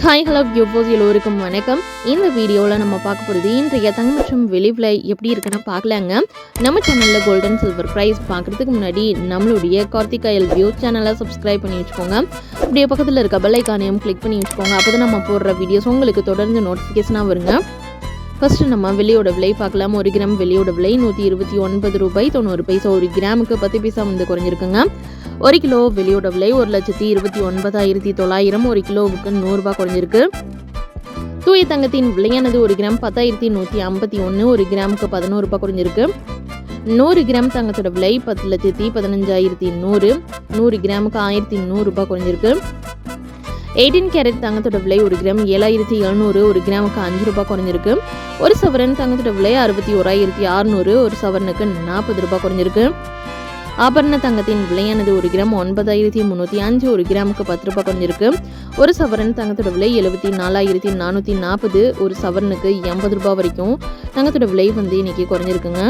Hi hello viewers எல்லோருக்கும் வணக்கம். இந்த வீடியோவில் நம்ம பார்க்க போகிறது இன்றைய தங்கம் மற்றும் வெள்ளி விலை எப்படி இருக்குன்னு பார்க்கலாங்க. நம்ம சேனலில் கோல்டன் சில்வர் ப்ரைஸ் பார்க்குறதுக்கு முன்னாடி நம்மளுடைய கார்த்திகாயல் வியூ சேனலை சப்ஸ்கிரைப் பண்ணி வச்சுக்கோங்க. அப்படியே பக்கத்தில் இருக்க பெல் ஐக்கானையும் கிளிக் பண்ணி வச்சுக்கோங்க. அப்போ தான் நம்ம போடுற வீடியோஸ் உங்களுக்கு தொடர்ந்து நோட்டிஃபிகேஷனாக வருங்க. ஃபஸ்ட்டு நம்ம வெள்ளியோட விலை பார்க்கலாம். 1 கிராம் வெள்ளியோட விலை 129 ரூபாய் 90 பைசா. 1 கிராமுக்கு 10 பைசா வந்து குறைஞ்சிருக்குங்க. 1 கிலோ வெள்ளியோட விலை 1,29,900. 1 கிலோவுக்கு 100 ரூபாய் குறைஞ்சிருக்கு. தூய தங்கத்தின் விலையானது 1 கிராம் 10,151. 1 கிராமுக்கு 11 ரூபாய் குறைஞ்சிருக்கு. 100 கிராம் தங்கத்தோட விலை 10,15,100. 100 கிராமுக்கு 1,100 ரூபாய் குறைஞ்சிருக்கு. 18 கேரட் தங்கத்தோட விலை 1 கிராம் 7,700. 1 கிராமுக்கு 5 ரூபாய் குறைஞ்சிருக்கு. 1 சவரன் தங்கத்தோட விலை 61,600. 1 சவரனுக்கு 40 ரூபாய் குறைஞ்சிருக்கு. ஆபரண தங்கத்தின் விலையானது 1 கிராம் 9,305. 1 கிராமுக்கு 10 ரூபாய் குறைஞ்சிருக்கு. 1 சவரன் தங்கத்தோட விலை 74,440. 1 சவரனுக்கு 80 ரூபாய் வரைக்கும் தங்கத்தோட விலை வந்து இன்னைக்கு குறைஞ்சிருக்குங்க.